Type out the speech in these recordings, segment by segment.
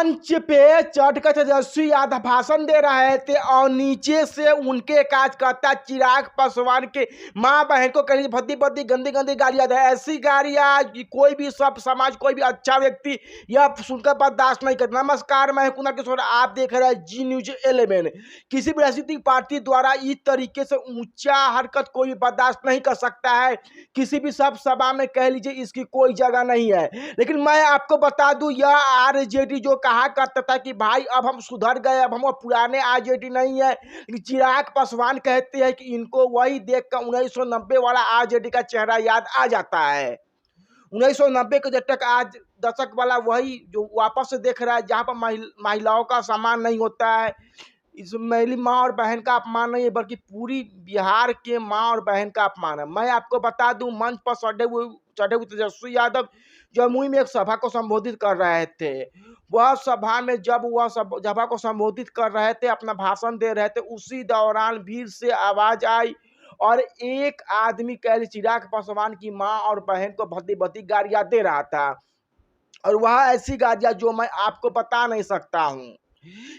मंच पे चढ़कर तेजस्वी यादव भाषण दे रहे थे और नीचे से उनके कार्यकर्ता चिराग पासवान के माँ बहन को कहीं भद्दी भद्दी गंदी गंदी गालियां दे। ऐसी गालियां कोई भी सब समाज कोई भी अच्छा व्यक्ति यह सुनकर बर्दाश्त नहीं करता। नमस्कार, मैं कुणाल किशोर, आप देख रहे हैं जी न्यूज 11। किसी भी राजनीतिक पार्टी द्वारा इस तरीके से ऊंचा हरकत कोई भी बर्दाश्त नहीं कर सकता है। किसी भी सब सभा में कह लीजिए इसकी कोई जगह नहीं है। लेकिन मैं आपको बता दूं, यह आरजेडी जो कहा करता था कि भाई अब हम सुधर गए, अब हम वो पुराने आरजेडी नहीं है, लेकिन चिराग पासवान कहते हैं कि इनको वही देखकर 1990 वाला आरजेडी का चेहरा याद आ जाता है। 1990 के दशक आज दशक वाला वही जो वापस से देख रहा है, जहां पर महिलाओं का सम्मान नहीं होता है। इस मेरी माँ और बहन का अपमान नहीं है, बल्कि पूरी बिहार के माँ और बहन का अपमान है। मैं आपको बता दूं, मंच पर चढ़े हुए तेजस्वी यादव जमुई में एक सभा को संबोधित कर रहे थे। वह सभा में जब वह सभा को संबोधित कर रहे थे, अपना भाषण दे रहे थे, उसी दौरान भीड़ से आवाज आई और एक आदमी कह ली चिराग पासवान की माँ और बहन को भद्दी भद्दी गालियां दे रहा था। और वह ऐसी गालियां जो मैं आपको बता नहीं सकता हूँ।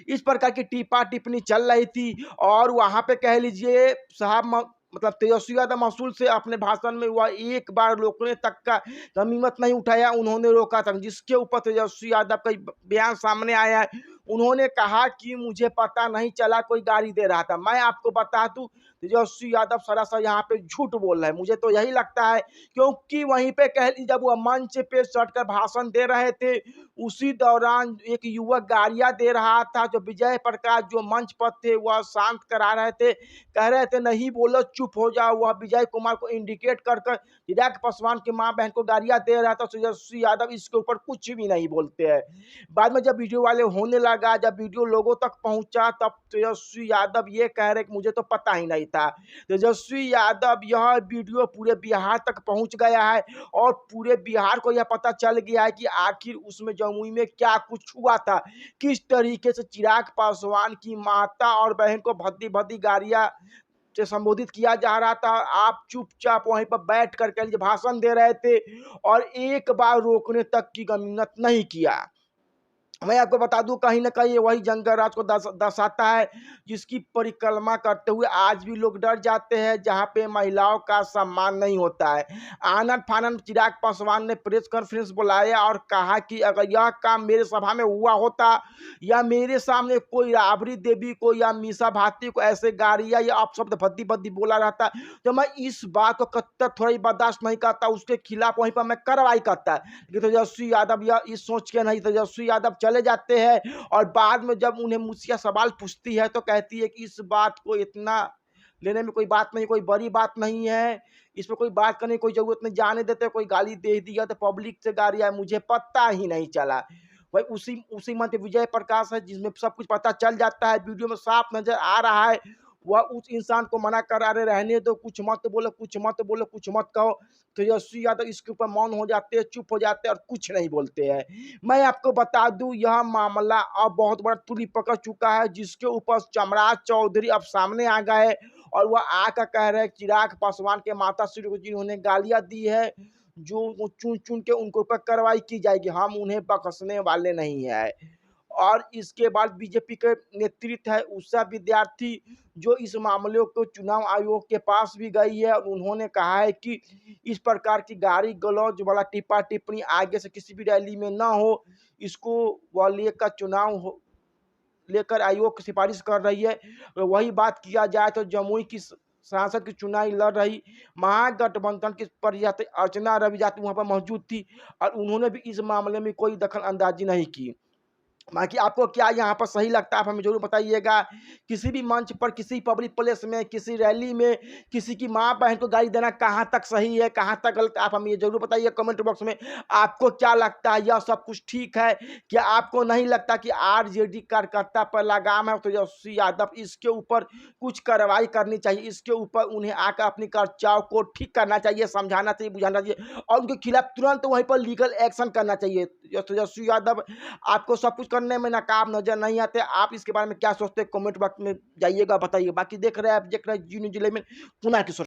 इस प्रकार की टीपा टिप्पणी चल रही थी और वहां पे कह लीजिए साहब मतलब तेजस्वी यादव महसूल से अपने भाषण में वह एक बार रोकने तक का गनीमत नहीं उठाया, उन्होंने रोका था। जिसके ऊपर तेजस्वी यादव का बयान सामने आया है। उन्होंने कहा कि मुझे पता नहीं चला कोई गाली दे रहा था। मैं आपको बता दूं, तेजस्वी यादव सरासर यहाँ पे झूठ बोल रहे हैं, मुझे तो यही लगता है, क्योंकि वहीं पे कह लीजिए जब वह मंच पे चढ़कर भाषण दे रहे थे, उसी दौरान एक युवक गालियां दे रहा था। जो विजय प्रकाश जो मंच पर थे वह शांत करा रहे थे, कह रहे थे नहीं बोलो, चुप हो जाओ। वह विजय कुमार को इंडिकेट कर चिराग पासवान की मां बहन को गालियां दे रहा था। तेजस्वी यादव इसके ऊपर कुछ भी नहीं बोलते हैं। बाद में जब वीडियो वाले होने लगा, जब वीडियो लोगों तक पहुंचा, तब तेजस्वी यादव ये कह रहे कि मुझे तो पता ही नहीं था। तेजस्वी यादव यह वीडियो पूरे बिहार तक पहुंच गया है और पूरे बिहार को यह पता चल गया है कि आखिर उसमें जमुई में क्या कुछ हुआ था, किस तरीके से चिराग पासवान की माता और बहन को भद्दी भद्दी गालियां से संबोधित किया जा रहा था। आप चुपचाप वहीं पर बैठ कर के भाषण दे रहे थे और एक बार रोकने तक की गनीमत नहीं किया। मैं आपको बता दूं, कहीं ना कहीं वही जंगल राज को दर्शाता है, जिसकी परिक्रमा करते हुए आज भी लोग डर जाते हैं, जहां पे महिलाओं का सम्मान नहीं होता है। आनंद फानंद चिराग पासवान ने प्रेस कॉन्फ्रेंस बुलाया और कहा कि अगर यह काम मेरे सभा में हुआ होता या मेरे सामने कोई राबड़ी देवी को या मीसा भारती को ऐसे गालियां या अपशब्द भद्दी भद्दी बोला रहता, तो मैं इस बात को कतई थोड़ा ही बर्दाश्त नहीं करता, उसके खिलाफ वहीं पर मैं कार्रवाई करता। लेकिन तेजस्वी यादव यह इस सोच के नहीं, तेजस्वी यादव चले जाते हैं और बाद में जब उन्हें मुझसे सवाल पूछती है तो कहती है कि इस बात को इतना लेने में कोई बात नहीं, कोई बड़ी बात नहीं है, इसमें कोई बात करने की कोई जरूरत नहीं, जाने देते कोई गाली दे दिया तो पब्लिक से गाली है, मुझे पता ही नहीं चला। भाई उसी उसी मंच विजय प्रकाश है, जिसमें सब कुछ पता चल जाता है, वीडियो में साफ नजर आ रहा है। वह उस इंसान को मना कर रहे, रहने दो, कुछ मत बोलो, कुछ मत बोलो, कुछ मत कहो। तेजस्वी यादव इसके ऊपर मौन हो जाते हैं, चुप हो जाते हैं और कुछ नहीं बोलते हैं। मैं आपको बता दूं, यह मामला अब बहुत बड़ा तुली पकड़ चुका है, जिसके ऊपर चमराज चौधरी अब सामने आ गए और वह आकर कह रहे हैं चिराग पासवान के माता श्री को जिन्होंने गालियां दी है, जो चुन चुन के उनके ऊपर कार्रवाई की जाएगी, हम उन्हें बख्शने वाले नहीं है। और इसके बाद बीजेपी के नेतृत्व है उषा विद्यार्थी, जो इस मामले को चुनाव आयोग के पास भी गई है और उन्होंने कहा है कि इस प्रकार की गाली गलौज वाला टिप्पा टिप्पणी आगे से किसी भी रैली में ना हो, इसको वह लेकर लेकर आयोग की सिफारिश कर रही है। वही बात किया जाए तो जमुई की सांसद की चुनाव लड़ रही महागठबंधन की प्रत्याशी अर्चना रवि जाति वहां पर मौजूद थी और उन्होंने भी इस मामले में कोई दखल अंदाजी नहीं की। बाकी आपको क्या यहाँ पर सही लगता है, आप हमें जरूर बताइएगा। किसी भी मंच पर, किसी पब्लिक प्लेस में, किसी रैली में किसी की माँ बहन को गाली देना कहाँ तक सही है, कहाँ तक गलत, आप हमें ये जरूर बताइए कमेंट बॉक्स में। आपको क्या लगता है, यह सब कुछ ठीक है? क्या आपको नहीं लगता कि आरजेडी कार्यकर्ता पर लगाम है? तेजस्वी यादव इसके ऊपर कुछ कार्रवाई करनी चाहिए, इसके ऊपर उन्हें आकर अपनी चर्चाओं को ठीक करना चाहिए, समझाना चाहिए, बुझाना चाहिए और उनके खिलाफ तुरंत वहीं पर लीगल एक्शन करना चाहिए। तेजस्वी यादव आपको सब कुछ करने में नाकाम नजर नहीं आते। आप इसके बारे में क्या सोचते हैं, कमेंट बॉक्स में जाइएगा, बताइए। बाकी देख रहे हैं आप, देख रहे हैं जी न्यूज़ 11 कुणाल किशोर।